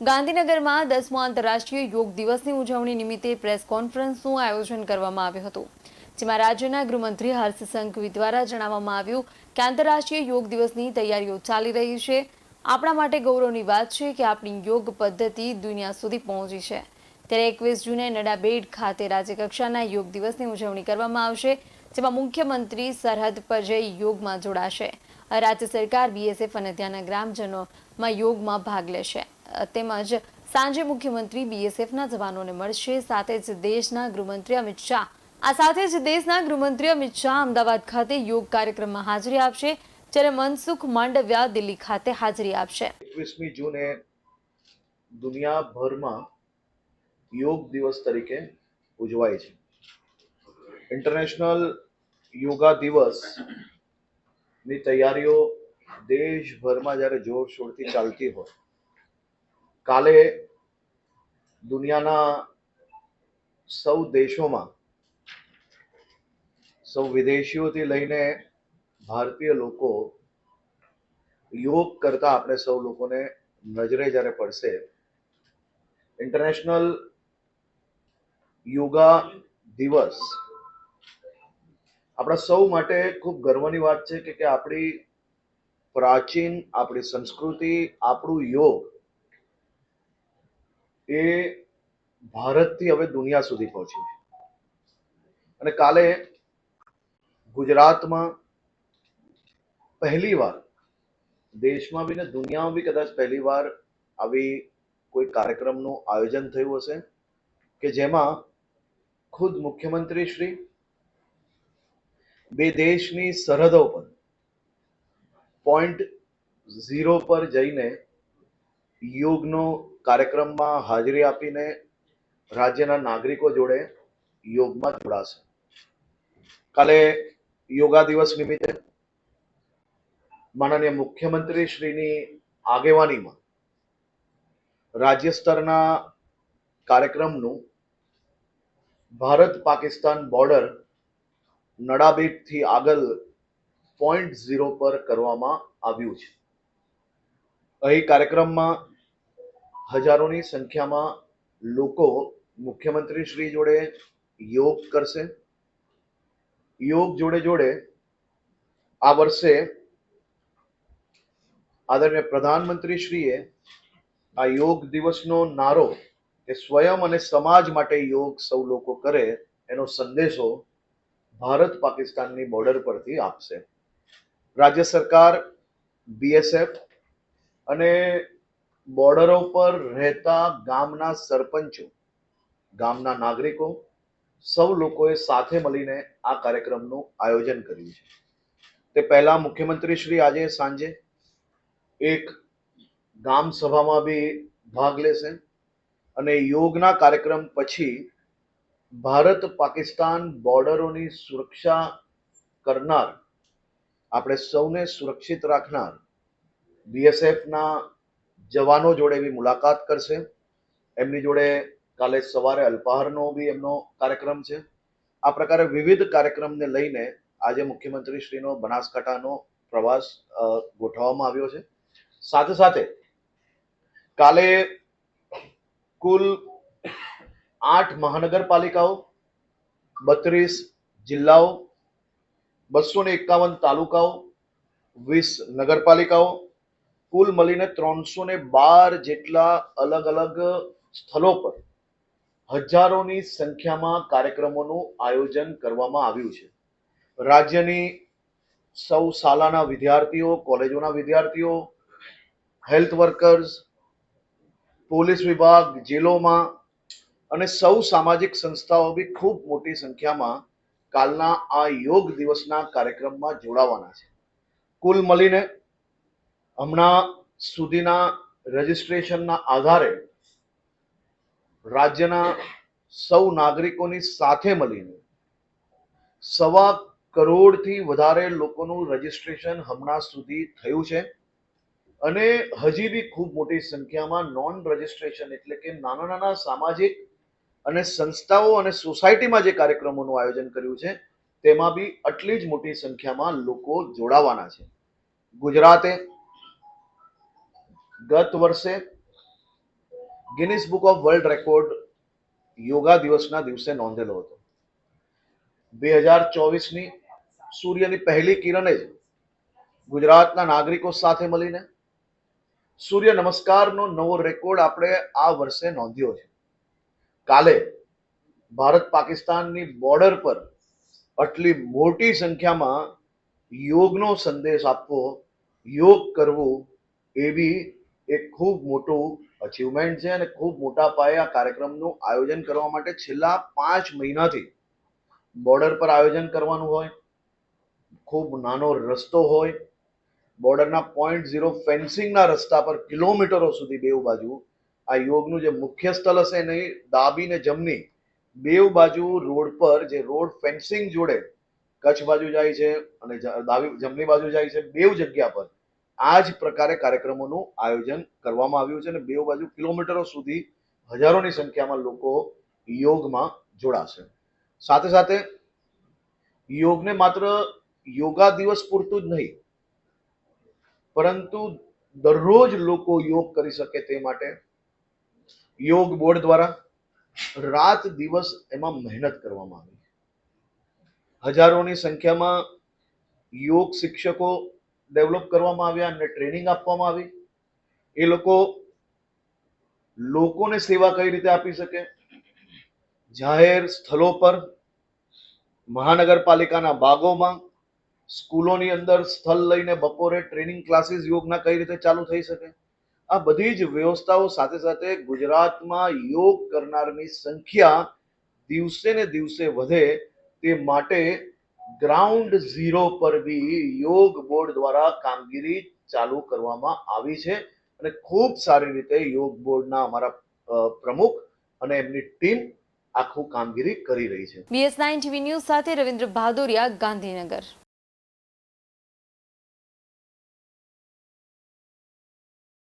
ગાંધીનગરમાં 10મો આંતરરાષ્ટ્રીય યોગ દિવસની ઉજવણી નિમિત્તે પ્રેસ કોન્ફરન્સનું આયોજન કરવામાં આવ્યું હતું, જેમાં રાજ્યના ગૃહમંત્રી હર્ષ સંઘવી દ્વારા જણાવવામાં આવ્યું કે આંતરરાષ્ટ્રીય યોગ દિવસની તૈયારીઓ ચાલી રહી છે। આપણા માટે ગૌરવની વાત છે કે આપણી યોગ પદ્ધતિ દુનિયા સુધી પહોંચી છે। ત્યારે 21 જૂને નડાબેટ ખાતે રાજ્યકક્ષાના યોગ દિવસની ઉજવણી કરવામાં આવશે, જેમાં મુખ્યમંત્રી સરહદ પર જઈ યોગમાં જોડાશે। રાજ્ય સરકાર, બીએસએફ અને ત્યાંના ગ્રામજનોમાં યોગમાં ભાગ લેશે। તેમજ સાંજે મુખ્યમંત્રી બીએસએફના જવાનોને મળશે। સાથે જ દેશના ગૃહમંત્રી અમિત શાહ અમદાવાદ ખાતે યોગ કાર્યક્રમમાં હાજરી આપશે, જ્યારે મનસુખ માંડવિયા દિલ્હી ખાતે હાજરી આપશે। 21મી જૂને દુનિયાભરમાં યોગ દિવસ તરીકે ઉજવાય છે। ઇન્ટરનેશનલ યોગા દિવસની તૈયારીઓ દેશભરમાં જ્યારે જોરશોરથી ચાલતી હોય, કાલે દુનિયાના સૌ દેશોમાં, સૌ વિદેશીઓથી લઈને ભારતીય લોકો યોગ કરતા આપણે સૌ લોકોને નજરે જ્યારે પડશે, ઇન્ટરનેશનલ યોગા દિવસ આપણા સૌ માટે ખૂબ ગર્વની વાત છે કે આપણી પ્રાચીન, આપણી સંસ્કૃતિ, આપણું યોગ એ ભારતથી હવે દુનિયા સુધી પહોંચ્યું છે। અને કાલે ગુજરાતમાં પહેલીવાર, દેશમાં બી ને દુનિયામાં બી કદાચ પહેલીવાર આવી કોઈ કાર્યક્રમનું આયોજન થયું હશે કે જેમાં ખુદ મુખ્યમંત્રી શ્રી બે દેશની સરહદો પર .0 પર જઈને યોગનો કાર્યક્રમમાં હાજરી આપીને રાજ્યના નાગરિકો જોડે યોગમાં જોડાશે। કાલે યોગા દિવસ નિમિત્તે માનનીય મુખ્યમંત્રી શ્રીની આગેવાનીમાં રાજ્ય સ્તરના કાર્યક્રમનું ભારત પાકિસ્તાન બોર્ડર નડાબેટથી આગળ .0 પર કરવામાં આવ્યું છે। અહીં કાર્યક્રમમાં હજારોની સંખ્યામાં લોકો મુખ્યમંત્રી શ્રી જોડે યોગ કરશે। યોગ જોડે જોડે આ વર્ષે આદરણીય પ્રધાનમંત્રી શ્રીએ આ યોગ દિવસનો નારો કે સ્વયં અને સમાજ માટે યોગ સૌ લોકો કરે, એનો સંદેશો ભારત પાકિસ્તાનની બોર્ડર પરથી આપશે। રાજ્ય સરકાર, બીએસએફ અને બોર્ડરો પર રહેતા ગામના સરપંચો, ગામના નાગરિકો સૌ લોકોએ સાથે મળીને આ કાર્યક્રમનું આયોજન કર્યું છે। તે પહેલા મુખ્યમંત્રી શ્રી આજે સાંજે એક ગામ સભામાં બી ભાગ લેશે અને યોગના કાર્યક્રમ પછી ભારત પાકિસ્તાન બોર્ડરોની સુરક્ષા કરનાર, આપણે સૌને સુરક્ષિત રાખનાર બીએસએફના જવાનો જોડે બી મુલાકાત કરશે। એમની જોડે કાલે સવારે અલ્પાહારનો બી એમનો કાર્યક્રમ છે। આ પ્રકારે વિવિધ કાર્યક્રમને લઈને આજે મુખ્યમંત્રી શ્રીનો બનાસકાંઠાનો પ્રવાસ ગોઠવવામાં આવ્યો છે। સાથે સાથે કાલે કુલ 8 મહાનગરપાલિકાઓ, 32 જિલ્લાઓ, 251 તાલુકાઓ, 20 નગરપાલિકાઓ, કુલ મળીને 312 જેટલા અલગ અલગ સ્થળો પર હજારોની સંખ્યામાં કાર્યક્રમોનું આયોજન કરવામાં આવ્યું છે। રાજ્યની સૌ શાળાના વિદ્યાર્થીઓ, કોલેજોના વિદ્યાર્થીઓ, હેલ્થ વર્કર્સ, પોલીસ વિભાગ, જેલોમાં અને સૌ સામાજિક સંસ્થાઓ બી ખૂબ મોટી સંખ્યામાં કાલના આ યોગ દિવસના કાર્યક્રમમાં જોડાવાના છે। કુલ મળીને હમણાં સુધીના રજીસ્ટ્રેશનના આધારે રાજ્યના સૌ નાગરિકોની સાથે મળીને 1.25 કરોડથી વધારે લોકોનું રજીસ્ટ્રેશન હમણાં સુધી થયું છે અને હજી બી ખૂબ મોટી સંખ્યામાં નોન રજીસ્ટ્રેશન એટલે કે નાના નાના સામાજિક અને સંસ્થાઓ અને સોસાયટીમાં જે કાર્યક્રમોનું આયોજન કર્યું છે તેમાં બી આટલી જ મોટી સંખ્યામાં લોકો જોડાવાના છે। ગુજરાતે ગત વર્ષે Guinness book of world record yoga દિવસના દિવસે નોંધેલો હતો. 2024ની સૂર્યની પહેલી કિરણે જ ગુજરાતના નાગરિકો સાથે મળીને સૂર્ય નમસ્કારનો નવો રેકોર્ડ આપણે આ વર્ષે નોંધ્યો છે. કાલે ભારત પાકિસ્તાનની બોર્ડર પર આટલી મોટી સંખ્યામાં યોગનો સંદેશ આપવો, યોગ કરવું, એ બી એક ખૂબ મોટું અચીવમેન્ટ છે અને ખૂબ મોટા પાયે આ કાર્યક્રમનું આયોજન કરવા માટે છેલ્લા 5 મહિનાથી બોર્ડર પર આયોજન કરવાનું હોય, ખૂબ નાનો રસ્તો હોય, બોર્ડરના 0.0 ફેન્સિંગના રસ્તા પર કિલોમીટરો સુધી બેઉ બાજુ આ યોગનું જે મુખ્ય સ્થળ હશે નહીં, ડાબી ને જમણી બેઉ બાજુ રોડ પર જે રોડ ફેન્સિંગ જોડે કચ્છ બાજુ જાય છે અને જમણી બાજુ જાય છે, બેઉ જગ્યા પર આ જ પ્રકારે કાર્યક્રમોનું આયોજન કરવામાં આવ્યું છે અને બેઉ બાજુ કિલોમીટરો સુધી હજારોની સંખ્યામાં લોકો યોગમાં જોડાશે. સાથે સાથે યોગને માત્ર યોગા દિવસ પૂરતું જ નહીં, પરંતુ દરરોજ લોકો યોગ કરી શકે તે માટે યોગ બોર્ડ દ્વારા રાત દિવસ એમાં મહેનત કરવામાં આવી. હજારોની સંખ્યામાં યોગ શિક્ષકો ડેવલપ કરવામાં આવ્યા, એમને ટ્રેનિંગ આપવામાં આવી. એ લોકોને સેવા કઈ રીતે આપી શકે, જાહેર સ્થળો પર, મહાનગરપાલિકાના બાગોમાં, સ્કૂલોની અંદર સ્થળ લઈને બપોરે ટ્રેનિંગ ક્લાસીસ યોગના કઈ રીતે ચાલુ થઈ શકે, આ બધી જ વ્યવસ્થાઓ સાથે સાથે ગુજરાતમાં યોગ કરનારની સંખ્યા દિવસે ને દિવસે વધે તે માટે ગ્રાઉન્ડ ઝીરો પર બી યોગ બોર્ડ દ્વારા કામગીરી ચાલુ કરવામાં આવી છે અને ખૂબ સારી રીતે યોગ બોર્ડના અમારા પ્રમુખ અને એમની ટીમ આખું કામગીરી કરી રહી છે. BS9 TV ન્યૂઝ સાથે રવિન્દ્ર ભાદોરિયા, ગાંધીનગર.